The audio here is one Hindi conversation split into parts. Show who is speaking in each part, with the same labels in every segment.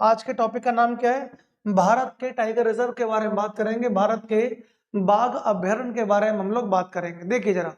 Speaker 1: आज के टॉपिक का नाम क्या है? भारत के टाइगर रिजर्व के बारे में बात करेंगे, भारत के बाघ अभ्यारण्य के बारे में हम लोग बात करेंगे। देखिए जरा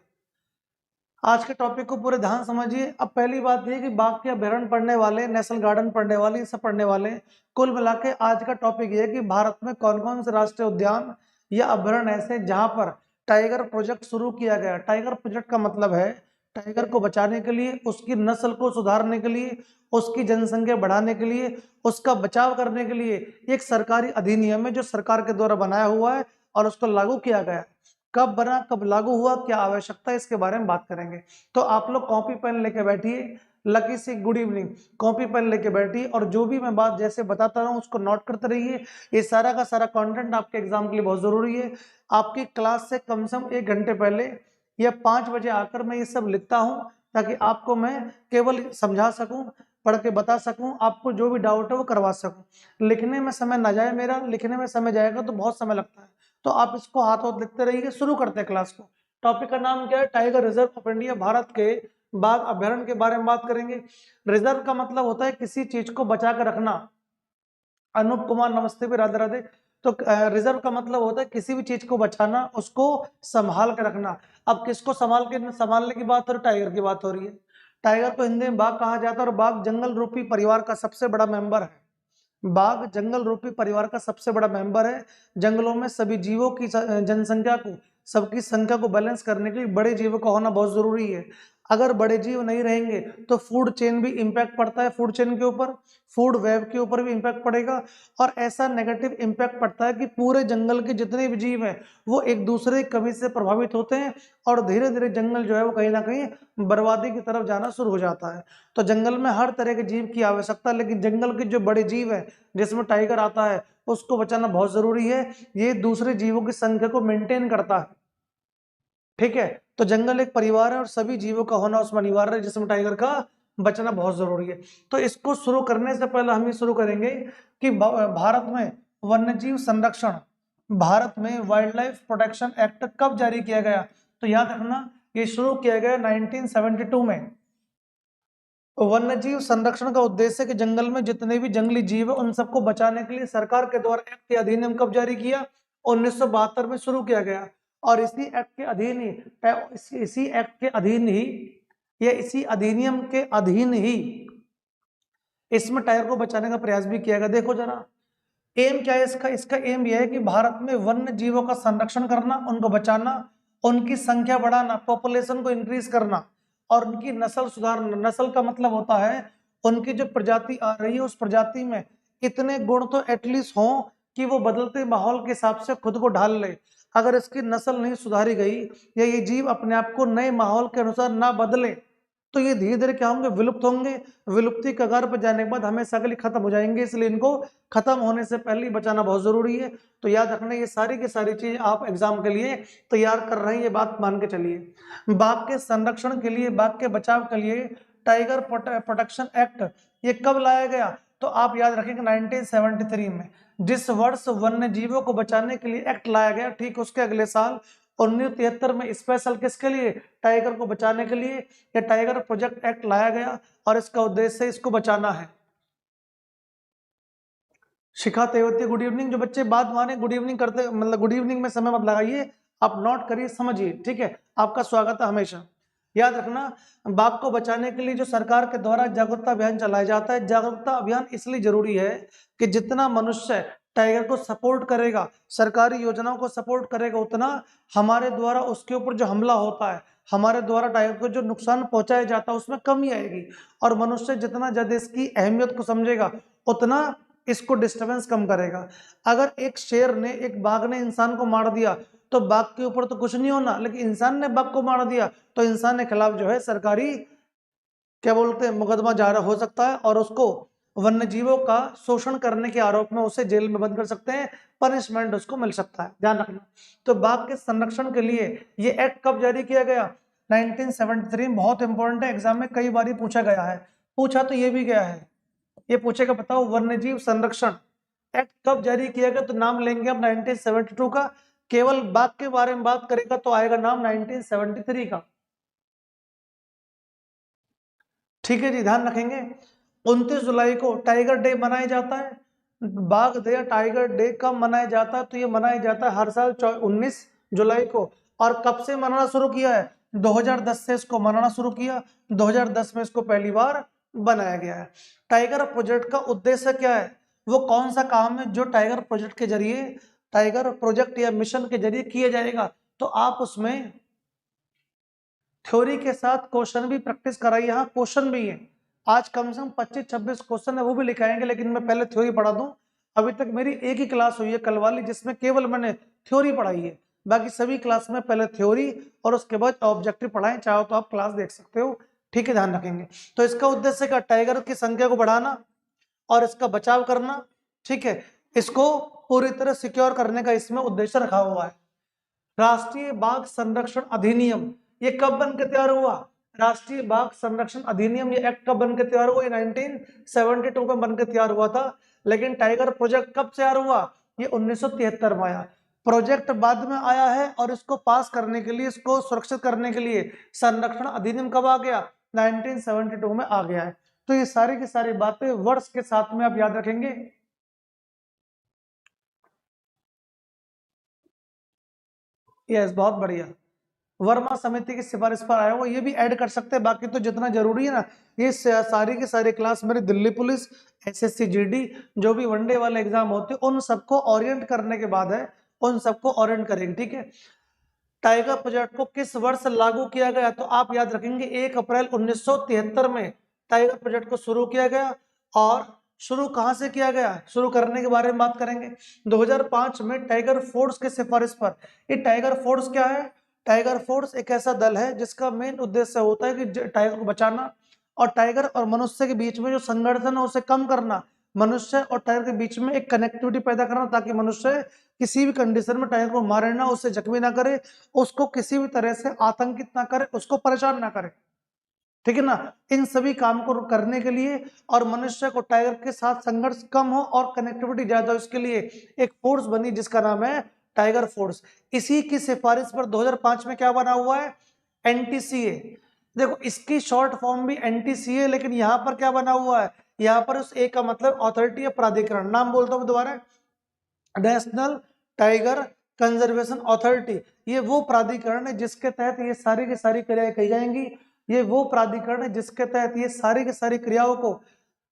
Speaker 1: आज के टॉपिक को पूरे ध्यान समझिए। अब पहली बात यह कि बाघ के अभ्यारण्य पढ़ने वाले, नेशनल गार्डन पढ़ने वाले, ये सब पढ़ने वाले, कुल मिला के आज का टॉपिक ये है कि भारत में कौन कौन से राष्ट्रीय उद्यान या अभ्यारण्य ऐसे जहां पर टाइगर प्रोजेक्ट शुरू किया गया। टाइगर प्रोजेक्ट का मतलब है टाइगर को बचाने के लिए, उसकी नस्ल को सुधारने के लिए, उसकी जनसंख्या बढ़ाने के लिए, उसका बचाव करने के लिए एक सरकारी अधिनियम है जो सरकार के द्वारा बनाया हुआ है और उसको लागू किया गया है। कब बना, कब लागू हुआ, क्या आवश्यकता है, इसके बारे में बात करेंगे। तो आप लोग कॉपी पेन लेके बैठिए। लकी सी गुड इवनिंग। कॉपी पेन लेके बैठिए और जो भी मैं बात जैसे बताता रहा हूँ उसको नोट करते रहिए। ये सारा का सारा कंटेंट आपके एग्जाम के लिए बहुत जरूरी है। आपकी क्लास से कम से कम 1 घंटे पहले या 5 बजे आकर मैं ये सब लिखता हूँ ताकि आपको मैं केवल समझा सकूं, पढ़ के बता सकूं, आपको जो भी डाउट है वो करवा सकूं। लिखने में समय ना जाए, मेरा लिखने में समय जाएगा तो बहुत समय लगता है, तो आप इसको हाथ हाथ लिखते रहिए। शुरू करते हैं क्लास को। टॉपिक का नाम क्या है? Tiger reserve of India. Bharat के बाघ अभ्यारण्य के बारे में बात करेंगे। रिजर्व का मतलब होता है किसी चीज को बचा कर रखना। अनूप कुमार नमस्ते भी, राधे राधे। तो रिजर्व का मतलब होता है किसी भी चीज को बचाना, उसको संभाल के रखना। अब किसको संभालने की बात हो रही? टाइगर की बात हो रही है। टाइगर को हिंदी में बाघ कहा जाता है और बाघ जंगल रूपी परिवार का सबसे बड़ा मेंबर है। बाघ जंगल रूपी परिवार का सबसे बड़ा मेंबर है। जंगलों में सभी जीवों की जनसंख्या को, सबकी संख्या को बैलेंस करने के लिए बड़े जीवों का होना बहुत जरूरी है। अगर बड़े जीव नहीं रहेंगे तो फूड चेन भी इंपैक्ट पड़ता है, फूड चेन के ऊपर, फूड वेब के ऊपर भी इंपैक्ट पड़ेगा। और ऐसा नेगेटिव इंपैक्ट पड़ता है कि पूरे जंगल के जितने भी जीव हैं वो एक दूसरे की कमी से प्रभावित होते हैं और धीरे धीरे जंगल जो है वो कहीं ना कहीं बर्बादी की तरफ जाना शुरू हो जाता है। तो जंगल में हर तरह के जीव की आवश्यकता, लेकिन जंगल के जो बड़े जीव है जिसमें टाइगर आता है उसको बचाना बहुत जरूरी है। ये दूसरे जीवों की संख्या को मेंटेन करता है। ठीक है, तो जंगल एक परिवार है और सभी जीवों का होना उसमें अनिवार्य है, जिसमें टाइगर का बचना बहुत जरूरी है। तो इसको शुरू करने से पहले हम ये शुरू करेंगे कि भारत में वन्यजीव संरक्षण, भारत में वाइल्ड लाइफ प्रोटेक्शन एक्ट कब जारी किया गया? तो याद रखना ये शुरू किया गया 1972 में। वन्यजीव संरक्षण का उद्देश्य कि जंगल में जितने भी जंगली जीव है उन सबको बचाने के लिए सरकार के द्वारा एक्ट या अधिनियम कब जारी किया? 1972 में शुरू किया गया। और इसी एक्ट के अधीन ही, इसी एक्ट के अधीन ही या इसी अधिनियम के अधीन ही इसमें टाइगर को बचाने का प्रयास भी किया गया। देखो जरा एम क्या है इसका? इसका एम यह है कि भारत में वन्य जीवों का संरक्षण करना, उनको बचाना, उनकी संख्या बढ़ाना, पॉपुलेशन को इंक्रीज करना और उनकी नस्ल सुधारना। नस्ल का मतलब होता है उनकी जो प्रजाति आ रही है उस प्रजाति में इतने गुण तो एटलीस्ट हों कि वो बदलते माहौल के हिसाब से खुद को ढाल ले। अगर इसकी नस्ल नहीं सुधारी गई या ये जीव अपने आप को नए माहौल के अनुसार ना बदले तो ये धीरे धीरे क्या होंगे? विलुप्त होंगे। विलुप्ति कगार पर जाने के बाद हमेशा के लिए खत्म हो जाएंगे, इसलिए इनको खत्म होने से पहले ही बचाना बहुत जरूरी है। तो याद रखना ये सारी की सारी चीज आप एग्जाम के लिए तैयार कर रहे हैं, ये बात मान के चलिए। बाघ के संरक्षण के लिए, बाघ के बचाव के लिए टाइगर प्रोटेक्शन एक्ट ये कब लाया गया? तो आप याद रखेंगे 1973 में। जिस वर्ष वन्य जीवों को बचाने के लिए एक्ट लाया गया ठीक उसके अगले साल 1973 में स्पेशल किसके लिए? टाइगर को बचाने के लिए ये टाइगर प्रोजेक्ट एक्ट लाया गया और इसका उद्देश्य इसको बचाना है। शिखा तेवती गुड इवनिंग। जो बच्चे बात माने गुड इवनिंग करते, मतलब गुड इवनिंग में समय मत लगाइए, आप नोट करिए, समझिए। ठीक है, आपका स्वागत है हमेशा। याद रखना बाघ को बचाने के लिए जो सरकार के द्वारा जागरूकता अभियान चलाया जाता है, जागरूकता अभियान इसलिए जरूरी है कि जितना मनुष्य टाइगर को सपोर्ट करेगा, सरकारी योजनाओं को सपोर्ट करेगा, उतना हमारे द्वारा उसके ऊपर जो हमला होता है, हमारे द्वारा टाइगर को जो नुकसान पहुंचाया जाता है उसमें कमी आएगी। और मनुष्य जितना ज्यादा इसकी अहमियत को समझेगा उतना इसको डिस्टरबेंस कम करेगा। अगर एक शेर ने, एक बाघ ने इंसान को मार दिया तो बाघ के ऊपर तो कुछ नहीं होना, लेकिन इंसान ने बाघ को मार दिया तो इंसान के खिलाफ जो है सरकारी क्या बोलते हैं मुकदमा जारी हो सकता है और उसको वन्य जीवों का शोषण करने के आरोप में उसे जेल में बंद कर सकते हैं, पनिशमेंट उसको मिल सकता है, ध्यान रखना। तो बाघ के संरक्षण के लिए ये एक्ट कब जारी किया गया? 1973। बहुत इंपॉर्टेंट है, एग्जाम में कई बार पूछा गया है। पूछा तो ये भी गया है, ये पूछेगा बताओ वन्यजीव संरक्षण एक्ट कब जारी किया गया? तो नाम लेंगे हम 1972 का। केवल बाघ के बारे में बात करेगा तो आएगा नाम 1973 का। ठीक है जी, ध्यान रखेंगे। 29 जुलाई को टाइगर डे मनाया जाता है। बाघ डे या टाइगर डे कब मनाया जाता है? तो ये मनाया जाता है हर साल 19 जुलाई को। और कब से मनाना शुरू किया है? 2010 से इसको मनाना शुरू किया। 2010 में इसको पहली बार बनाया गया है। टाइगर प्रोजेक्ट का उद्देश्य क्या है? वो कौन सा काम है जो टाइगर प्रोजेक्ट के जरिए, टाइगर प्रोजेक्ट या मिशन के जरिए किया जाएगा? तो आप उसमें थ्योरी के साथ क्वेश्चन भी प्रैक्टिस कराइए। यहाँ क्वेश्चन भी है, आज कम से कम 25-26 क्वेश्चन है, वो भी लिखाएंगे। लेकिन मैं पहले थ्योरी पढ़ा दूं। अभी तक मेरी एक ही क्लास हुई है कल वाली, जिसमें केवल मैंने थ्योरी पढ़ाई है। बाकी सभी क्लास में पहले थ्योरी और उसके बाद ऑब्जेक्टिव पढ़ाएं। चाहो तो आप क्लास देख सकते हो, ठीक है, ध्यान रखेंगे। तो इसका उद्देश्य क्या? टाइगर की संख्या को बढ़ाना और इसका बचाव करना, ठीक है, इसको पूरी तरह सिक्योर करने का इसमें उद्देश्य रखा हुआ है। राष्ट्रीय बाघ संरक्षण अधिनियम ये कब बन के तैयार हुआ? राष्ट्रीय बाघ संरक्षण अधिनियम ये एक्ट कब बन के तैयार हुआ? 1972 में बन के तैयार हुआ था। लेकिन टाइगर प्रोजेक्ट कब तैयार हुआ? ये 1973 में आया। प्रोजेक्ट बाद में आया है और इसको पास करने के लिए, इसको सुरक्षित करने के लिए संरक्षण अधिनियम कब आ गया? 1972 में आ गया है। तो ये सारी की सारी बातें वर्ष के साथ में आप याद रखेंगे। यस, बहुत बढ़िया। वर्मा समिति की सिफारिश पर आया हुआ, ये भी ऐड कर सकते हैं। बाकी तो जितना जरूरी है ना, ये सारी की सारी क्लास मेरी दिल्ली पुलिस, एसएससी जीडी, जो भी वनडे वाले एग्जाम होते हैं उन सबको ओरिएंट करने के बाद है, उन सबको ओरिएंट करेंगे, ठीक है। टाइगर प्रोजेक्ट को किस वर्ष लागू किया गया? तो आप याद रखेंगे 1 अप्रैल 1973 में टाइगर प्रोजेक्ट को शुरू किया गया। और शुरू कहां से किया गया? शुरू करने के बारे में बात करेंगे। 2005 में टाइगर फोर्स की सिफारिश पर। ये टाइगर फोर्स क्या है? टाइगर फोर्स एक ऐसा दल है जिसका मेन उद्देश्य होता है कि टाइगर को बचाना और टाइगर और मनुष्य के बीच में जो संघर्षण है उसे कम करना, मनुष्य और टाइगर के बीच में एक कनेक्टिविटी पैदा करना, ताकि मनुष्य किसी भी कंडीशन में टाइगर को मारे ना, उसे जख्मी ना करे, उसको किसी भी तरह से आतंकित ना करे, उसको परेशान ना करे, ठीक है ना। इन सभी काम को करने के लिए और मनुष्य को टाइगर के साथ संघर्ष कम हो और कनेक्टिविटी ज्यादा हो, इसके लिए एक फोर्स बनी जिसका नाम है टाइगर फोर्स। इसी की सिफारिश पर 2005 में क्या बना हुआ है? एनटीसीए। देखो इसकी शॉर्ट फॉर्म भी एनटीसीए, लेकिन यहां पर क्या बना हुआ है? यहां पर उस ए का मतलब अथॉरिटी या प्राधिकरण। नाम बोलता हूं दोबारा, नेशनल टाइगर कंजर्वेशन अथॉरिटी। ये वो प्राधिकरण है जिसके तहत ये सारी की सारी क्रियाएं की जाएंगी। ये वो प्राधिकरण है जिसके तहत ये सारी की सारी क्रियाओं को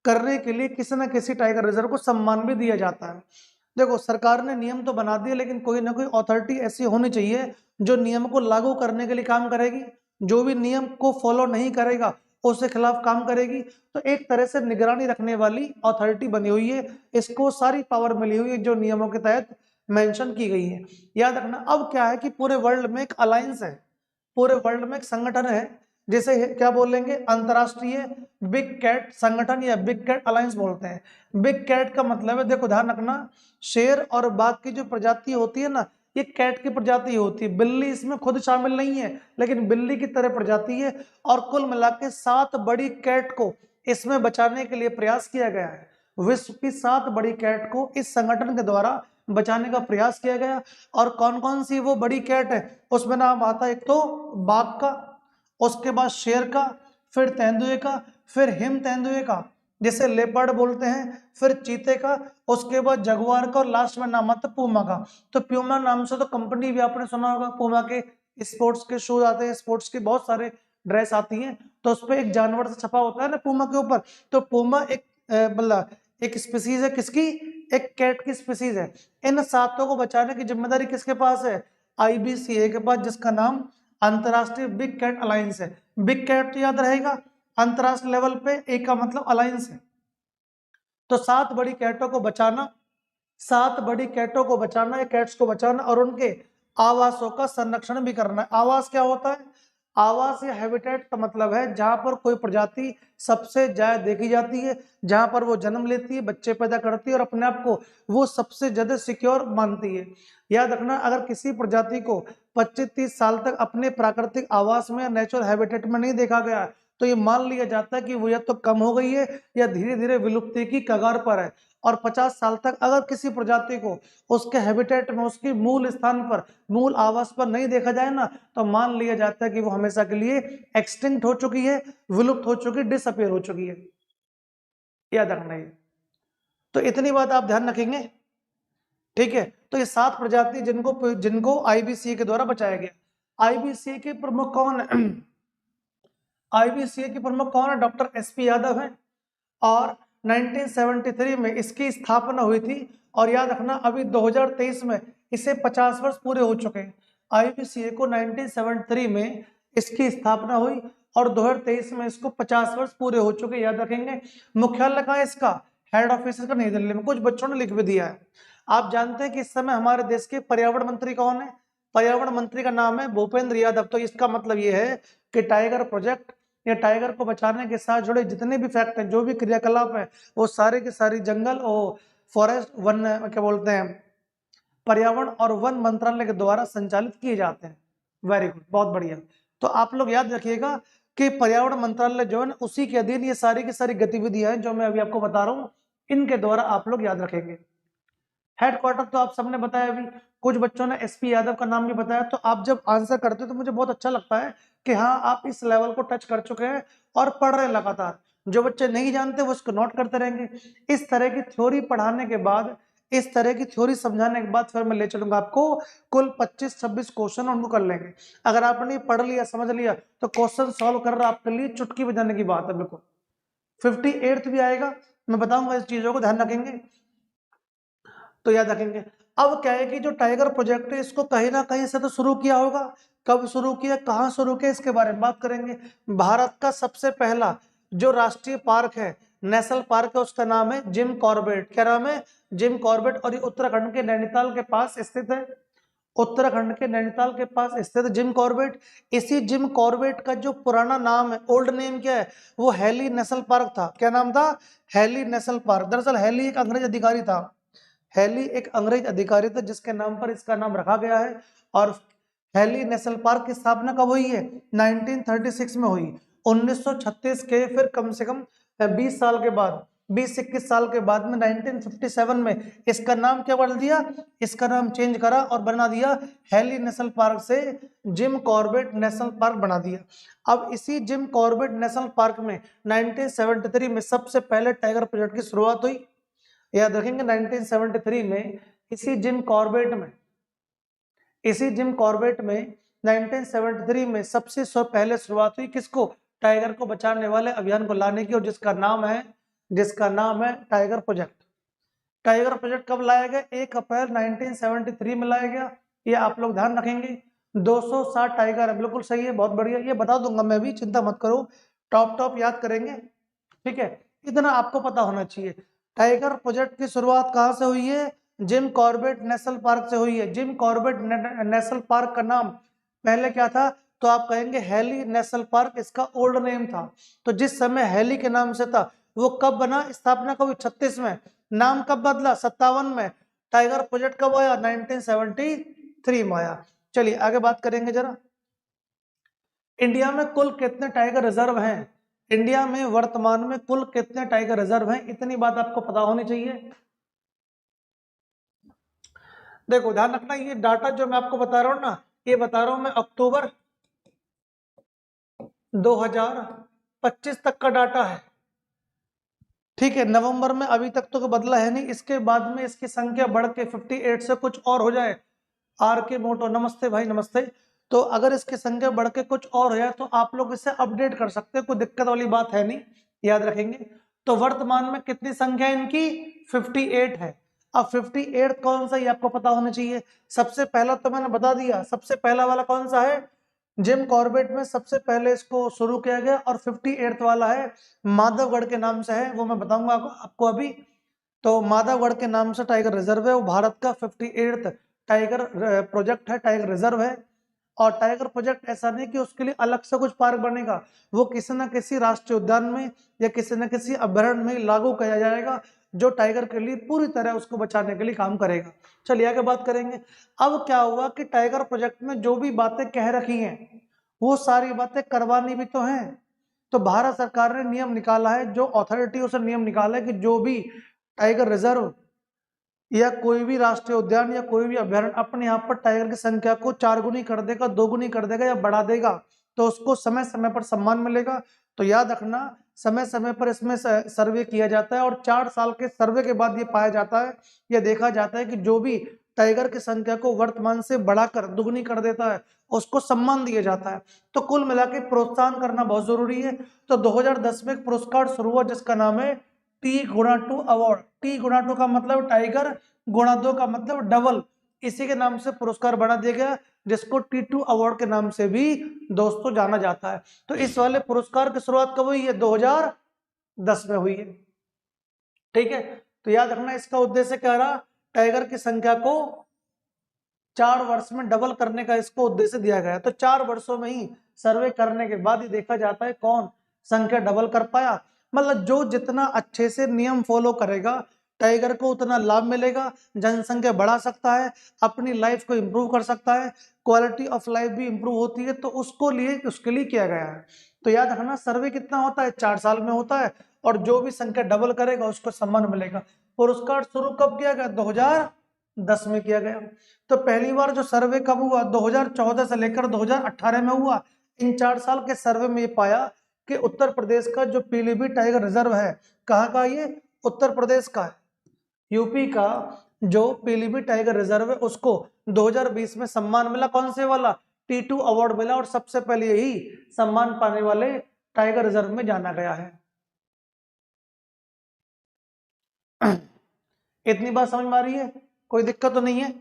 Speaker 1: करने के लिए किसी न किसी टाइगर रिजर्व को सम्मान भी दिया जाता है। देखो सरकार ने नियम तो बना दिए, लेकिन कोई ना कोई अथॉरिटी ऐसी होनी चाहिए जो नियम को लागू करने के लिए काम करेगी। जो भी नियम को फॉलो नहीं करेगा उसके खिलाफ काम करेगी। तो एक तरह से निगरानी रखने वाली अथॉरिटी बनी हुई है, इसको सारी पावर मिली हुई है जो नियमों के तहत मेंशन की गई है। याद रखना। अब क्या है कि पूरे वर्ल्ड में एक अलायंस है, पूरे वर्ल्ड में एक संगठन है, जैसे क्या बोलेंगे, अंतरराष्ट्रीय बिग कैट संगठन या बिग कैट अलायंस बोलते हैं। बिग कैट का मतलब है, देखो ध्यान रखना, शेर और बाघ की जो प्रजाति होती है ना, ये कैट की प्रजाति होती है। बिल्ली इसमें खुद शामिल नहीं है, लेकिन बिल्ली की तरह प्रजाति है। और कुल मिला के 7 बड़ी कैट को इसमें बचाने के लिए प्रयास किया गया है। विश्व की 7 बड़ी कैट को इस संगठन के द्वारा बचाने का प्रयास किया गया। और कौन कौन सी वो बड़ी कैट है उसमें नाम आता है, एक तो बाघ का, उसके बाद शेर का, फिर तेंदुए का, फिर हिम तेंदुए का जिसे लेपर्ड बोलते हैं, फिर चीते का, उसके बाद जगुआर का, और लास्ट में नाम आता है पूमा का। तो प्यूमा नाम से तो कंपनी भी आपने सुना होगा। पूमा के स्पोर्ट्स के शूज आते हैं, स्पोर्ट्स की बहुत सारे ड्रेस आती हैं, तो उस पर एक जानवर से छपा होता है ना पूमा के ऊपर। तो पूमा एक मतलब एक स्पीसीज है, किसकी? एक कैट की स्पीसीज है। इन 7 को बचाने की जिम्मेदारी किसके पास है? आईबीसीए के पास, जिसका नाम अंतरराष्ट्रीय बिग कैट अलायंस है। बिग कैट तो याद रहेगा, अंतरराष्ट्रीय लेवल पे एक का मतलब अलायंस है। तो 7 बड़ी कैटों को बचाना, 7 बड़ी कैटों को बचाना, कैट्स को बचाना और उनके आवासों का संरक्षण भी करना है। आवास क्या होता है? आवास या हैबिटेट का मतलब है जहां पर कोई प्रजाति सबसे ज्यादा देखी जाती है, जहां पर वो जन्म लेती है, बच्चे पैदा करती है और अपने आप को वो सबसे ज्यादा सिक्योर मानती है। याद रखना, अगर किसी प्रजाति को 25-30 साल तक अपने प्राकृतिक आवास में या नेचुरल हैबिटेट में नहीं देखा गया, तो ये मान लिया जाता है कि वो या तो कम हो गई है या धीरे धीरे विलुप्ति की कगार पर है। और 50 साल तक अगर किसी प्रजाति को उसके हैबिटेट में, उसके मूल स्थान पर, मूल आवास पर नहीं देखा जाए ना, तो मान लिया जाता है कि वो हमेशा के लिए एक्सटिंक्ट हो चुकी है, विलुप्त हो चुकी है, डिसअपियर हो चुकी है। याद रखना ये। तो इतनी बात आप ध्यान रखेंगे, ठीक है। तो ये 7 प्रजाति जिनको आईबीसीए के द्वारा बचाया गया। आईबीसीए के प्रमुख कौन है? आईबीसीए के प्रमुख कौन है? डॉक्टर एसपी यादव है। और 1973 में इसकी स्थापना हुई थी। और याद रखना अभी 2023 में इसे 50 वर्ष पूरे हो चुके हैं। आईबीसीए को 1973 में इसकी स्थापना हुई और 2023 में इसको 50 वर्ष पूरे हो चुके, याद रखेंगे। मुख्यालय कहाँ है इसका? हेड ऑफिस का नई दिल्ली में। कुछ बच्चों ने लिख भी दिया है। आप जानते हैं कि इस समय हमारे देश के पर्यावरण मंत्री कौन है? पर्यावरण मंत्री का नाम है भूपेंद्र यादव। तो इसका मतलब ये है कि टाइगर प्रोजेक्ट या टाइगर को बचाने के साथ जुड़े जितने भी फैक्ट हैं, जो भी क्रियाकलाप है, वो सारे के सारी जंगल और फॉरेस्ट वन क्या बोलते हैं, पर्यावरण और वन मंत्रालय के द्वारा संचालित किए जाते हैं। वेरी गुड, बहुत बढ़िया। तो आप लोग याद रखिएगा कि पर्यावरण मंत्रालय जो है उसी के अधीन ये सारी की सारी गतिविधियां हैं जो मैं अभी आपको बता रहा हूँ, इनके द्वारा आप लोग याद रखेंगे। हेडक्वार्टर तो आप सबने बताया अभी, कुछ बच्चों ने एसपी यादव का नाम भी बताया। तो आप जब आंसर करते हो तो मुझे बहुत अच्छा लगता है कि हाँ आप इस लेवल को टच कर चुके हैं और पढ़ रहे हैं लगातार। जो बच्चे नहीं जानते वो उसको नोट करते रहेंगे। इस तरह की थ्योरी पढ़ाने के बाद, इस तरह की थ्योरी समझाने के बाद फिर मैं ले चलूंगा आपको कुल 25-26 क्वेश्चन, उनको कर लेंगे। अगर आपने पढ़ लिया, समझ लिया, तो क्वेश्चन सॉल्व कर रहा आपके लिए चुटकी बजाने की बात है। बिल्कुल 58th भी आएगा, मैं बताऊंगा इस चीजों को, ध्यान रखेंगे तो याद रखेंगे। अब क्या है कि जो टाइगर प्रोजेक्ट है इसको कहीं ना कहीं से तो शुरू किया होगा। कब शुरू किया, कहाँ शुरू किया, इसके बारे में बात करेंगे। भारत का सबसे पहला जो राष्ट्रीय पार्क है, नेशनल पार्क है, उसका नाम है जिम कॉर्बेट। क्या नाम है? Jim Corbett. और ये उत्तराखंड के नैनीताल के पास स्थित है। उत्तराखंड के नैनीताल के पास स्थित जिम कॉर्बेट। इसी जिम कॉर्बेट का जो पुराना नाम है, ओल्ड नेम क्या है, वो हैली नेशनल पार्क था। क्या नाम था? Hailey national park. दरअसल हैली एक अंग्रेज अधिकारी था। हैली एक अंग्रेज अधिकारी था जिसके नाम पर इसका नाम रखा गया है। और हैली नेशनल पार्क की स्थापना कब हुई है? 1936 में हुई। 1936 के फिर कम से कम 20 साल के बाद, 20-21 साल के बाद में 1957 में इसका नाम क्या बदल दिया? इसका नाम चेंज करा और बना दिया हैली नेशनल पार्क से जिम कॉर्बेट नेशनल पार्क बना दिया। अब इसी जिम कॉर्बेट नेशनल पार्क में 1973 में सबसे पहले टाइगर प्रोजेक्ट की शुरुआत हुई। याद रखेंगे 1973 में इसी जिम कॉर्बेट में 1973 में सबसे पहले शुरुआत हुई किसको? टाइगर को बचाने वाले अभियान को लाने की, और जिसका नाम है टाइगर प्रोजेक्ट। टाइगर प्रोजेक्ट कब लाया गया? 1 अप्रैल 1973 में लाया गया। ये आप लोग ध्यान रखेंगे। 260 टाइगर है, बिल्कुल सही है, बहुत बढ़िया। ये बता दूंगा मैं भी, चिंता मत करो, टॉप याद करेंगे, ठीक है। इतना आपको पता होना चाहिए। टाइगर प्रोजेक्ट की शुरुआत कहां से हुई है? जिम कॉर्बेट नेशनल पार्क से हुई है। जिम कॉर्बेट नेशनल पार्क का नाम पहले क्या था? तो आप कहेंगे हैली नेशनल पार्क, इसका ओल्ड नेम था। तो जिस समय हैली के नाम से था, वो कब बना? स्थापना कब हुई? 36 में। नाम कब बदला? 57 में। टाइगर प्रोजेक्ट कब आया? 1973 में आया। चलिए आगे बात करेंगे जरा। इंडिया में कुल कितने टाइगर रिजर्व हैं? इंडिया में वर्तमान में कुल कितने टाइगर रिजर्व हैं? इतनी बात आपको पता होनी चाहिए। देखो ध्यान रखना, ये डाटा जो मैं आपको बता रहा हूं ना, ये बता रहा हूं मैं अक्टूबर 2025 तक का डाटा है, ठीक है। नवंबर में अभी तक तो बदला है नहीं, इसके बाद में इसकी संख्या बढ़ के 58 से कुछ और हो जाए। आर के मोटो, नमस्ते भाई, नमस्ते। तो अगर इसकी संख्या बढ़ के कुछ और हो जाए तो आप लोग इसे अपडेट कर सकते हैं, कोई दिक्कत वाली बात है नहीं, याद रखेंगे। तो वर्तमान में कितनी संख्या इनकी? 58 है। अब 58 कौन सा, ये आपको पता होना चाहिए। सबसे पहला तो मैंने बता दिया, सबसे पहला वाला कौन सा है? जिम कॉर्बेट में सबसे पहले इसको शुरू किया गया। और 58th वाला है माधवगढ़ के नाम से है, वो मैं बताऊंगा आपको अभी। तो माधवगढ़ के नाम से टाइगर रिजर्व है, वो भारत का 58th टाइगर प्रोजेक्ट है, टाइगर रिजर्व है। और टाइगर प्रोजेक्ट ऐसा नहीं कि उसके लिए अलग से कुछ पार्क बनेगा, वो किसी न किसी राष्ट्रीय उद्यान में या किसी न किसी अभ्यारण्य में लागू किया जाएगा, जो टाइगर के लिए पूरी तरह उसको बचाने के लिए काम करेगा। चलिए आगे बात करेंगे। अब क्या हुआ कि टाइगर प्रोजेक्ट में जो भी बातें कह रखी हैं, वो सारी बातें करवानी भी तो हैं। तो भारत सरकार ने नियम निकाला है, जो अथॉरिटी उसे नियम निकाला है कि जो भी टाइगर रिजर्व या कोई भी राष्ट्रीय उद्यान या कोई भी अभ्यारण्य अपने यहाँ पर टाइगर की संख्या को 4 गुनी कर देगा, 2 गुनी कर देगा या बढ़ा देगा, तो उसको समय समय पर सम्मान मिलेगा। तो याद रखना समय समय पर इसमें सर्वे किया जाता है और 4 साल के सर्वे के बाद ये पाया जाता है, ये देखा जाता है कि जो भी टाइगर की संख्या को वर्तमान से बढ़ाकर दुगनी कर देता है उसको सम्मान दिया जाता है। तो कुल मिला के प्रोत्साहन करना बहुत जरूरी है। तो 2010 में एक पुरस्कार शुरू हुआ जिसका नाम है T-2 अवार्ड। T-2 का मतलब टाइगर, गुणा 2 का मतलब डबल, इसी के नाम से पुरस्कार बना दिया गया जिसको T2 अवार्ड के नाम से भी दोस्तों जाना जाता है। तो इस वाले पुरस्कार की शुरुआत कब हुई है? 2010 में हुई है। ठीक है, तो याद रखना इसका उद्देश्य क्या रहा? टाइगर की संख्या को 4 वर्ष में डबल करने का इसको उद्देश्य दिया गया। तो 4 वर्षों में ही सर्वे करने के बाद ही देखा जाता है कौन संख्या डबल कर पाया। मतलब जो जितना अच्छे से नियम फॉलो करेगा टाइगर को उतना लाभ मिलेगा, जनसंख्या बढ़ा सकता है, अपनी लाइफ को इंप्रूव कर सकता है, क्वालिटी ऑफ लाइफ भी इंप्रूव होती है, तो उसके लिए किया गया है। तो याद रखना सर्वे कितना होता है? 4 साल में होता है और जो भी संख्या डबल करेगा उसको सम्मान मिलेगा। पुरस्कार शुरू कब किया गया? 2010 में किया गया। तो पहली बार जो सर्वे कब हुआ? 2014 से लेकर 2018 में हुआ। इन 4 साल के सर्वे में ये पाया कि उत्तर प्रदेश का जो पीलीभीत टाइगर रिजर्व है, कहाँ का? ये उत्तर प्रदेश का है। यूपी का जो पीलीभीत टाइगर रिजर्व है उसको 2020 में सम्मान मिला। कौन से वाला? T2 अवार्ड मिला और सबसे पहले यही सम्मान पाने वाले टाइगर रिजर्व में जाना गया है। इतनी बात समझ में आ रही है? कोई दिक्कत तो नहीं है?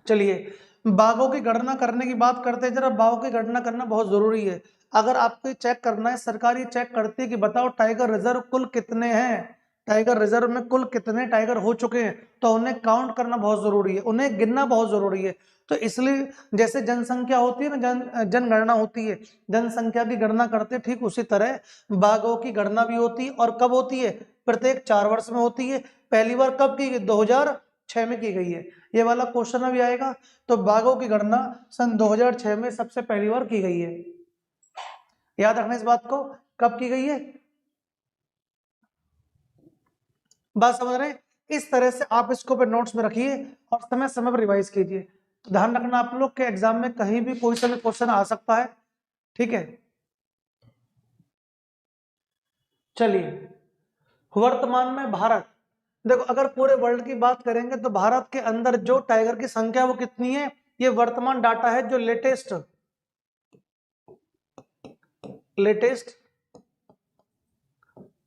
Speaker 1: चलिए बाघों की गणना करने की बात करते हैं। जरा बाघों की गणना करना बहुत जरूरी है। अगर आपको चेक करना है, सरकारी चेक करती है कि बताओ टाइगर रिजर्व कुल कितने हैं, टाइगर रिजर्व में कुल कितने टाइगर हो चुके हैं, तो उन्हें काउंट करना बहुत जरूरी है, उन्हें गिनना बहुत जरूरी है। तो इसलिए जैसे जनसंख्या होती है ना, जनगणना होती है, जनसंख्या की गणना करते ठीक उसी तरह बाघों की गणना भी होती है। और कब होती है? प्रत्येक 4 वर्ष में होती है। पहली बार कब की गई? 2006 में की गई है। ये वाला क्वेश्चन अभी आएगा। तो बाघों की गणना सन 2006 में सबसे पहली बार की गई है। याद रखना इस बात को, कब की गई है? बात समझ रहे हैं? इस तरह से आप इसको पे नोट्स में रखिए और समय समय पर रिवाइज कीजिए। तो ध्यान रखना आप लोग के एग्जाम में कहीं भी कोई सा भी क्वेश्चन आ सकता है। ठीक है, चलिए वर्तमान में भारत, देखो अगर पूरे वर्ल्ड की बात करेंगे तो भारत के अंदर जो टाइगर की संख्या वो कितनी है? ये वर्तमान डाटा है जो लेटेस्ट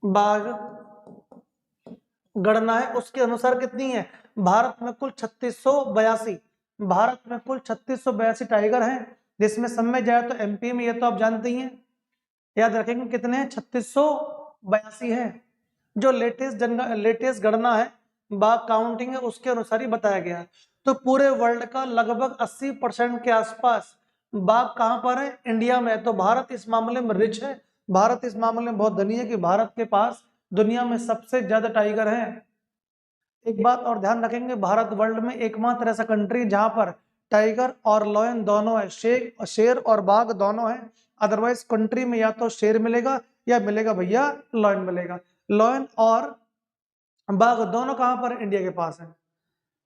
Speaker 1: बाघ गणना है उसके अनुसार कितनी है? भारत में कुल 3682, भारत में कुल 3682 टाइगर हैं, जिसमें सब में जाए तो एमपी में, ये तो आप जानते ही हैं। याद रखेंगे कितने हैं? 3682 है। जो लेटेस्ट गणना है, बाघ काउंटिंग है, उसके अनुसार ही बताया गया है। तो पूरे वर्ल्ड का लगभग 80% के आसपास बाघ कहां पर है? इंडिया में। तो भारत इस मामले में रिच है, भारत इस मामले में बहुत धनी है कि भारत के पास दुनिया में सबसे ज्यादा टाइगर हैं। एक बात और ध्यान रखेंगे, भारत वर्ल्ड में एकमात्र ऐसा कंट्री जहां पर टाइगर और लॉयन दोनों है, शेर और बाघ दोनों है। अदरवाइज कंट्री में या तो शेर मिलेगा या मिलेगा भैया लॉयन मिलेगा। लॉयन और बाघ दोनों कहां पर? इंडिया के पास है।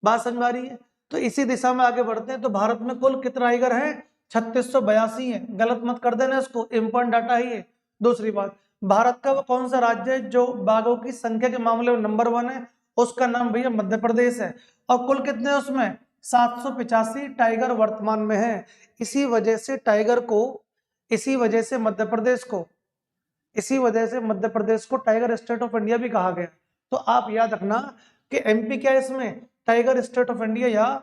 Speaker 1: बात समझ आ रही है? तो इसी दिशा में आगे बढ़ते हैं। तो भारत में कुल कितना टाइगर है? 3682 है। गलत मत कर देना इसको, इंपॉर्टेंट डाटा ही है। दूसरी बात, भारत का वो कौन सा राज्य है जो बाघों की संख्या के मामले में नंबर 1 है? उसका नाम भैया मध्य प्रदेश है। और कुल कितने उसमें? 785 टाइगर वर्तमान में है। इसी वजह से टाइगर को, इसी वजह से मध्य प्रदेश को, इसी वजह से मध्य प्रदेश को टाइगर स्टेट ऑफ इंडिया भी कहा गया। तो आप याद रखना कि एमपी क्या है इसमें? टाइगर स्टेट ऑफ इंडिया या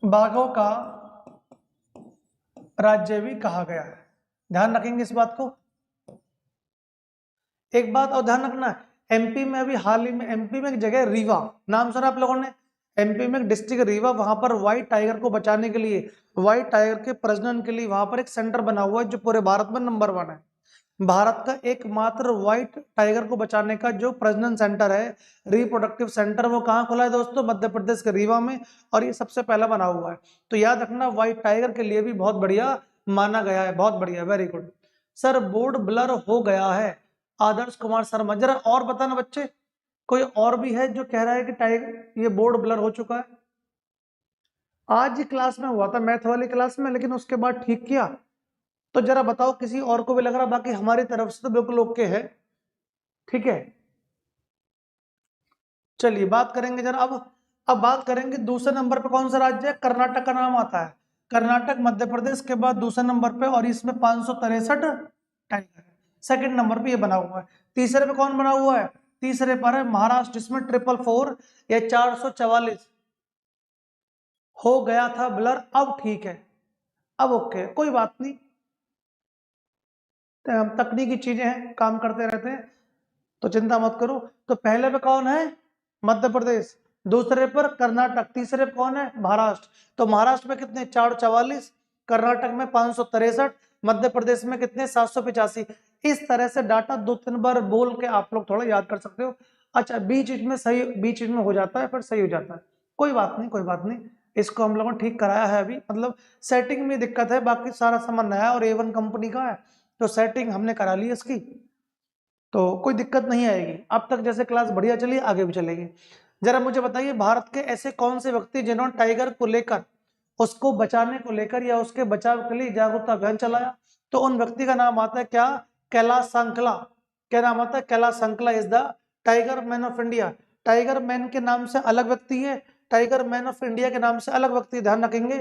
Speaker 1: बाघों का राज्य भी कहा गया है। ध्यान रखेंगे इस बात को। एक बात और ध्यान रखना, एमपी में अभी हाल ही में एमपी में एक जगह रीवा, नाम सुना आप लोगों ने? एमपी में एक डिस्ट्रिक्ट रीवा, वहां पर व्हाइट टाइगर को बचाने के लिए, व्हाइट टाइगर के प्रजनन के लिए वहां पर एक सेंटर बना हुआ है जो पूरे भारत में नंबर 1 है। भारत का एकमात्र व्हाइट टाइगर को बचाने का जो प्रजनन सेंटर है, रिप्रोडक्टिव सेंटर, वो कहाँ खुला है दोस्तों? मध्य प्रदेश के रीवा में। और ये सबसे पहला बना हुआ है। तो याद रखना व्हाइट टाइगर के लिए भी बहुत बढ़िया माना गया है। बहुत बढ़िया, very good. Sir board blur हो गया है, आदर्श कुमार शर्मा। जरा और बताना बच्चे, कोई और भी है जो कह रहा है कि टाइगर ये बोर्ड ब्लर हो चुका है? आज ही क्लास में हुआ था, मैथ वाली क्लास में, लेकिन उसके बाद ठीक किया। तो जरा बताओ किसी और को भी लग रहा, बाकी हमारी तरफ से तो बिल्कुल ओके है। ठीक है, चलिए बात करेंगे जरा अब बात करेंगे दूसरे नंबर पे कौन सा राज्य है। कर्नाटक का नाम आता है। कर्नाटक मध्य प्रदेश के बाद दूसरे नंबर पे, और इसमें 563 टाइगर है। सेकंड नंबर पे ये बना हुआ है। तीसरे पे कौन बना हुआ है? तीसरे पर है महाराष्ट्र, जिसमें 444 या 444 हो गया था ब्लर, अब ठीक है, अब ओके, कोई बात नहीं, तकनीकी चीजें हैं, काम करते रहते हैं, तो चिंता मत करो। तो पहले पे कौन है? मध्य प्रदेश, दूसरे पर कर्नाटक, तीसरे पे कौन है? महाराष्ट्र। तो महाराष्ट्र में कितने? 444, कर्नाटक में 563, मध्य प्रदेश में कितने? 785। इस तरह से डाटा 2-3 बार बोल के आप लोग थोड़ा याद कर सकते हो। अच्छा, बीच बीच में सही, बीच बीच में हो जाता है, फिर सही हो जाता है, कोई बात नहीं, कोई बात नहीं। इसको हम लोगों ने ठीक कराया है अभी, मतलब सेटिंग में दिक्कत है, बाकी सारा सामान नया और A1 कंपनी का है, तो सेटिंग हमने करा ली इसकी, तो कोई दिक्कत नहीं आएगी। अब तक जैसे क्लास बढ़िया चली, आगे भी चलेगी। जरा मुझे बताइए, भारत के ऐसे कौन से व्यक्ति जिन्होंने टाइगर को लेकर, उसको बचाने को लेकर या उसके बचाव के लिए जागरूकता अभियान चलाया? तो उन व्यक्ति का नाम आता है क्या? कैलाश संकला। क्या नाम आता है? Kailash Sankhala is the tiger man of India. Tiger man के नाम से अलग व्यक्ति है, टाइगर मैन ऑफ इंडिया के नाम से अलग व्यक्ति, ध्यान रखेंगे।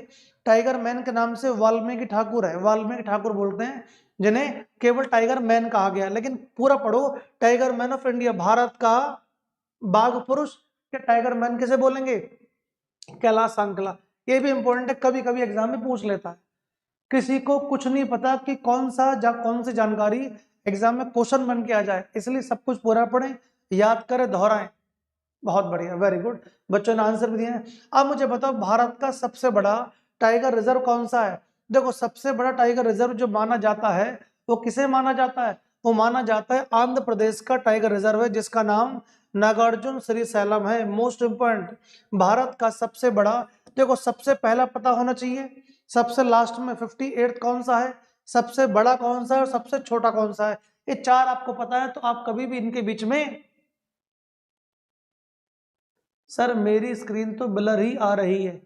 Speaker 1: टाइगर मैन के नाम से वाल्मीकि ठाकुर है, वाल्मीकि ठाकुर बोलते हैं जिन्हें केवल टाइगर मैन कहा गया, लेकिन पूरा पढ़ो, tiger man of India, Bharat का बाघ पुरुष, के टाइगर मैन कैसे बोलेंगे? कैलाश संकला। ये भी इंपॉर्टेंट है, कभी कभी एग्जाम में पूछ लेता है। किसी को कुछ नहीं पता कि कौन सी जानकारी एग्जाम में क्वेश्चन बन के आ जाए, इसलिए सब कुछ पूरा पढ़ें, याद करें, दोहराएं। बहुत बढ़िया, वेरी गुड, बच्चों ने आंसर भी दिए हैं। अब मुझे बताओ, भारत का सबसे बड़ा टाइगर रिजर्व कौन सा है? देखो, सबसे बड़ा टाइगर रिजर्व जो माना जाता है, वो किसे माना जाता है? वो माना जाता है आंध्र प्रदेश का टाइगर रिजर्व है, जिसका नाम नागार्जुन श्री सैलम है। मोस्ट इंपोर्टेंट, भारत का सबसे बड़ा, देखो सबसे पहला पता होना चाहिए, सबसे लास्ट में 58 कौन सा है, सबसे बड़ा कौन सा है और सबसे छोटा कौन सा है, ये चार आपको पता है, तो आप कभी भी इनके बीच में, सर मेरी स्क्रीन तो ब्लर ही आ रही है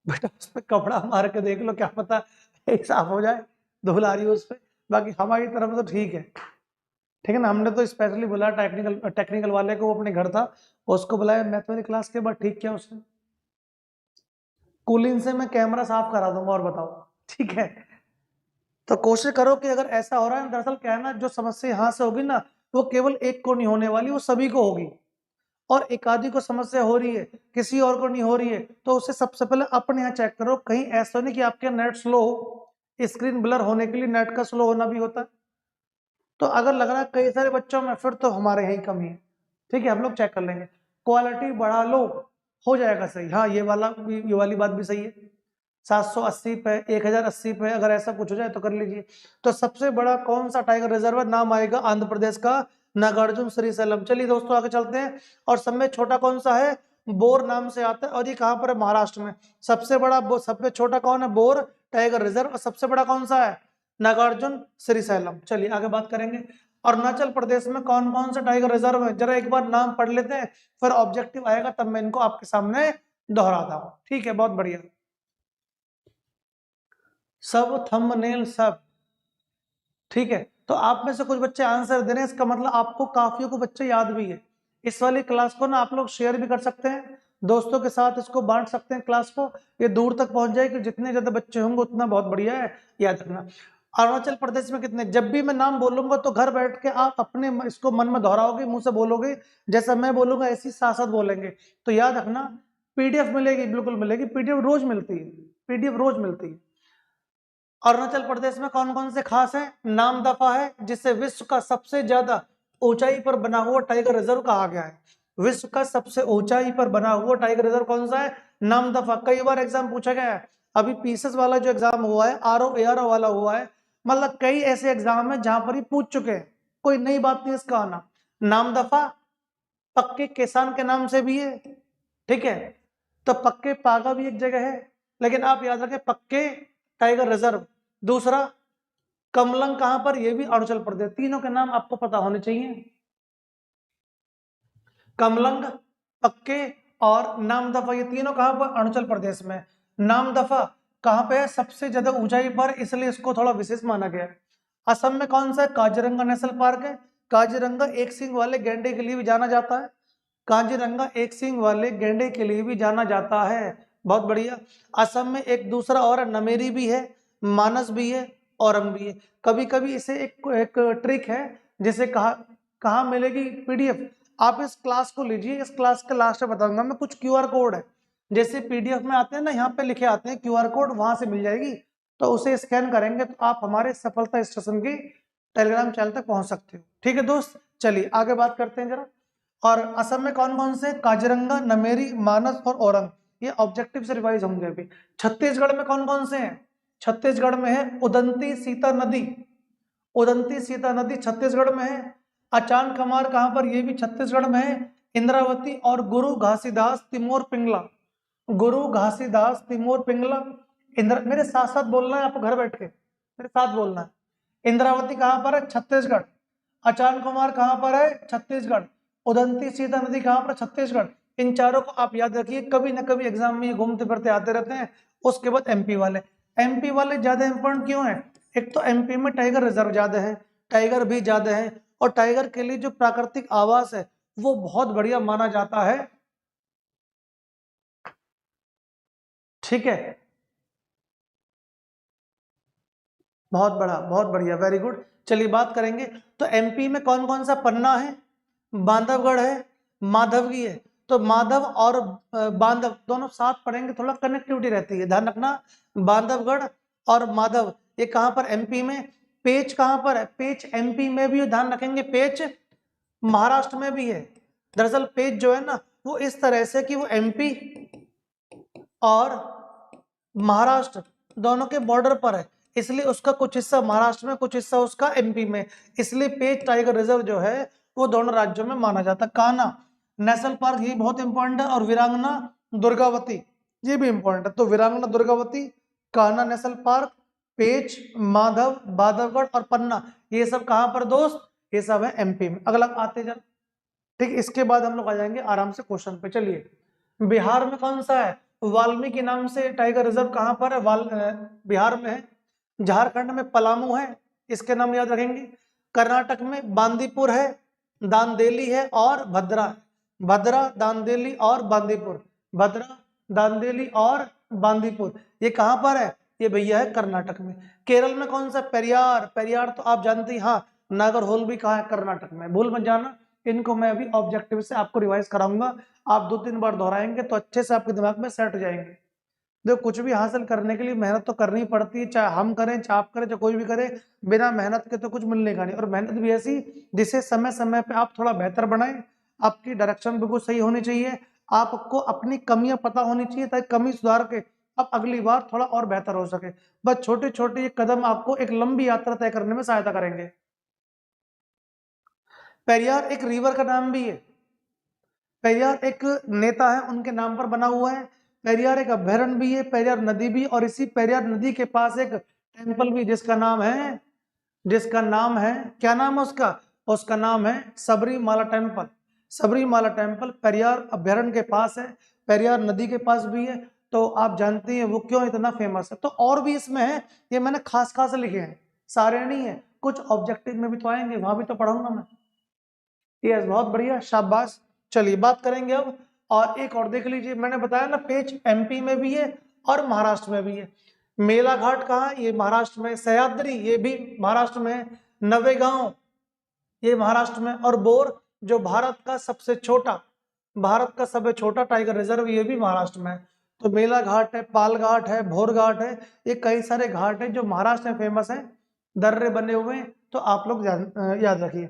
Speaker 1: बेटा, उस पर कपड़ा मार के देख लो, क्या पता साफ हो जाए, धूल आ रही है उस पर। बाकी हमारी तरफ तो ठीक है, ठीक है ना। हमने तो स्पेशली बुलाया टेक्निकल वाले को, वो अपने घर था, उसको बुलाया, मैथ वाली क्लास के बाद ठीक किया उसने। कूलिंग से मैं कैमरा साफ करा दूंगा, और बताओ, ठीक है। तो कोशिश करो कि अगर ऐसा हो रहा है, दरअसल क्या है ना, जो समस्या यहाँ से होगी ना, वो केवल एक को नहीं होने वाली, वो सभी को होगी, और एक आदि को समस्या हो रही है, किसी और को नहीं हो रही है, तो उसे सबसे पहले अपने यहाँ चेक करो, कहीं ऐसा नहीं कि आपके नेट स्लो हो। स्क्रीन ब्लर होने के लिए नेट का स्लो होना भी होता है, तो अगर लग रहा है कई सारे बच्चों में, फिर तो हमारे यही कमी है। ठीक है, हम लोग चेक कर लेंगे, क्वालिटी बढ़ा लो, हो जाएगा सही। हाँ, ये वाली बात भी सही है, 780 पे, 1080 पे, अगर ऐसा कुछ हो जाए तो कर लीजिए। तो सबसे बड़ा कौन सा टाइगर रिजर्व है? नाम आएगा आंध्र प्रदेश का नागार्जुन श्रीशैलम। चलिए दोस्तों, आगे चलते हैं। और सब में छोटा कौन सा है? बोर नाम से आता है, और ये कहां पर है? महाराष्ट्र में। सबसे बड़ा, सबसे छोटा कौन है? Bore tiger reserve. और सबसे बड़ा कौन सा है? नागार्जुन श्रीशैलम। चलिए आगे बात करेंगे। अरुणाचल प्रदेश में कौन कौन सा टाइगर रिजर्व है? जरा एक बार नाम पढ़ लेते हैं, फिर ऑब्जेक्टिव आएगा, तब मैं इनको आपके सामने दोहराता हूँ। ठीक है, बहुत बढ़िया। सब थंबनेल सब, ठीक है। तो आप में से कुछ बच्चे आंसर दे रहे हैं, इसका मतलब आपको काफियों को बच्चे याद भी है। इस वाली क्लास को ना आप लोग शेयर भी कर सकते हैं, दोस्तों के साथ इसको बांट सकते हैं क्लास को, ये दूर तक पहुंच जाए, कि जितने ज्यादा बच्चे होंगे उतना बहुत बढ़िया है, याद रखना। अरुणाचल प्रदेश में कितने, जब भी मैं नाम बोलूंगा तो घर बैठ के आप अपने इसको मन में दोहराओगे, मुंह से बोलोगे, जैसा मैं बोलूंगा ऐसी साथ साथ बोलेंगे, तो याद रखना। पीडीएफ मिलेगी, बिल्कुल मिलेगी, पीडीएफ रोज मिलती है, पीडीएफ रोज मिलती है। अरुणाचल प्रदेश में कौन कौन से खास है? नामदफा है, जिसे विश्व का सबसे ज्यादा ऊंचाई पर बना हुआ टाइगर रिजर्व कहा गया है। विश्व का सबसे ऊंचाई पर बना हुआ टाइगर रिजर्व कौन सा है? नामदफा। कई बार एग्जाम पूछा गया है, अभी पीसेस वाला जो एग्जाम हुआ है, RO वाला हुआ है, मतलब कई ऐसे एग्जाम है जहां पर ही पूछ चुके हैं, कोई नई बात नहीं इसका आना। नामदफा पक्के किसान के नाम से भी है, ठीक है। तो पक्के पागा भी एक जगह है, लेकिन आप याद रखें, पक्के टाइगर रिजर्व। दूसरा, कमलंग कहां पर? ये भी अरुणाचल प्रदेश। तीनों के नाम आपको पता होने चाहिए, कमलंग, पक्के और नामदफा, ये तीनों कहां पर? अरुणाचल प्रदेश में। नामदफा कहाँ पे है? सबसे ज्यादा ऊंचाई पर, इसलिए इसको थोड़ा विशेष माना गया है। असम में कौन सा है? काजीरंगा नेशनल पार्क है। काजीरंगा एक सींग वाले गैंडे के लिए भी जाना जाता है। काजीरंगा एक सींग वाले गैंडे के लिए भी जाना जाता है। बहुत बढ़िया। असम में एक दूसरा और है, नमेरी भी है, मानस भी है, औरंग भी है। कभी कभी इसे एक ट्रिक है, जिसे कहाँ मिलेगी पीडीएफ? आप इस क्लास को लीजिए, इस क्लास के लास्ट में बताऊंगा मैं, कुछ क्यूआर कोड है, जैसे पीडीएफ में आते हैं ना, यहाँ पे लिखे आते हैं क्यूआर कोड, वहां से मिल जाएगी। तो उसे स्कैन करेंगे तो आप हमारे सफलता स्टेशन के टेलीग्राम चैनल तक पहुंच सकते हो। ठीक है दोस्त, चलिए आगे बात करते हैं जरा। और असम में कौन कौन से? काजीरंगा, नमेरी, मानस और औरंग, ये ऑब्जेक्टिव से रिवाइज होंगे अभी। छत्तीसगढ़ में कौन कौन से हैं? छत्तीसगढ़ में है उदंती सीता नदी, उदंती सीता नदी छत्तीसगढ़ में है। अचान कमार कहां पर? ये भी छत्तीसगढ़ में है। इंद्रावती और गुरु घासीदास तिमोर पिंगला, गुरु घासीदास तिमोर पिंगला। मेरे साथ साथ बोलना है आपको, घर बैठ के मेरे साथ बोलना है। इंद्रावती कहां पर है? छत्तीसगढ़। अचान कुमार कहां पर है? छत्तीसगढ़। उदंती सीता नदी कहां पर? छत्तीसगढ़। इन चारों को आप याद रखिए, कभी ना कभी एग्जाम में ये घूमते फिरते आते रहते हैं। उसके बाद एमपी वाले, एमपी वाले ज्यादा इंपॉर्टेंट क्यों है? एक तो एमपी में टाइगर रिजर्व ज्यादा है, टाइगर भी ज्यादा है, और टाइगर के लिए जो प्राकृतिक आवास है वो बहुत बढ़िया माना जाता है। ठीक है, बहुत बड़ा, बहुत बढ़िया, वेरी गुड। चलिए बात करेंगे, तो एमपी में कौन कौन सा? पन्ना है, बांधवगढ़ है, माधवगी है। तो माधव और बांधव दोनों साथ पढ़ेंगे, थोड़ा कनेक्टिविटी रहती है, ध्यान रखना। बांधवगढ़ और माधव ये कहां पर? एमपी में। पेच कहां पर है? पेच एमपी में भी, ध्यान रखेंगे। पेच महाराष्ट्र में भी है। दरअसल पेच जो है ना, वो इस तरह से कि वो एमपी और महाराष्ट्र दोनों के बॉर्डर पर है, इसलिए उसका कुछ हिस्सा महाराष्ट्र में, कुछ हिस्सा उसका एमपी में। इसलिए पेच टाइगर रिजर्व जो है वो दोनों राज्यों में माना जाता है। कान्हा नेशनल पार्क, ये बहुत इंपॉर्टेंट है। और वीरांगना दुर्गावती, ये भी इंपॉर्टेंट है। तो वीरांगना दुर्गावती, कान्हा नेशनल पार्क, पेच, माधव, बांधवगढ़ और पन्ना, ये सब कहां पर दोस्त? ये सब है एमपी में। अगला आते जा, ठीक। इसके बाद हम लोग आ जाएंगे आराम से क्वेश्चन पे। चलिए, बिहार में कौन सा है? वाल्मीकि नाम से टाइगर रिजर्व कहां पर है? बिहार में है। झारखंड में पलामू है, इसके नाम याद रखेंगे। कर्नाटक में बांदीपुर है, दांदेली है और भद्रा है। भद्रा, दांदेली और बांदीपुर, भद्रा, दांदेली और बांदीपुर, ये कहां पर है? ये भैया है कर्नाटक में। केरल में कौन सा? पेरियार, पेरियार तो आप जानते हैं। हाँ, नागरहोल भी कहाँ है? कर्नाटक में, भूल मत जाना। इनको मैं अभी ऑब्जेक्टिव से आपको रिवाइज कराऊंगा, आप 2-3 बार दोहराएंगे तो अच्छे से आपके दिमाग में सेट हो जाएंगे। देखो, कुछ भी हासिल करने के लिए मेहनत तो करनी पड़ती है, चाहे हम करें, चाहे आप करें, चाहे कोई भी करे, बिना मेहनत के तो कुछ मिलने का नहीं। और मेहनत भी ऐसी जिसे समय समय पे आप थोड़ा बेहतर बनाएं, आपकी डायरेक्शन बिल्कुल सही होनी चाहिए, आपको अपनी कमियां पता होनी चाहिए, ताकि कमी सुधार के अब अगली बार थोड़ा और बेहतर हो सके। बस छोटे छोटे ये कदम आपको एक लंबी यात्रा तय करने में सहायता करेंगे। पेरियार एक रिवर का नाम भी है, पेरियार एक नेता है उनके नाम पर बना हुआ है। पेरियार एक अभ्यारण्य भी है, पेरियार नदी भी, और इसी पेरियार नदी के पास एक टेंपल भी, जिसका नाम है, क्या नाम है उसका? उसका नाम है सबरीमाला टेंपल। सबरीमाला टेंपल पेरियार अभ्यारण्य के पास है, पेरियार नदी के पास भी है। तो आप जानते हैं वो क्यों इतना फेमस है। तो और भी इसमें है, ये मैंने खास खास लिखे हैं, सारे नहीं है, कुछ ऑब्जेक्टिव में भी तो आएंगे, वहां भी तो पढ़ूंगा मैं। यस, बहुत बढ़िया, शाबाश। चलिए बात करेंगे अब, और एक और देख लीजिए, मैंने बताया ना पेच एमपी में भी है और महाराष्ट्र में भी है। मेला घाट कहाँ? ये महाराष्ट्र में। सह्याद्री, ये भी महाराष्ट्र में है। नवेगांव, ये महाराष्ट्र में। और बोर, जो भारत का सबसे छोटा टाइगर रिजर्व, ये भी महाराष्ट्र में है। तो मेला घाट है, पाल घाट है, भोर घाट है, ये कई सारे घाट है जो महाराष्ट्र में फेमस है, दर्रे बने हुए हैं। तो आप लोग याद रखिए।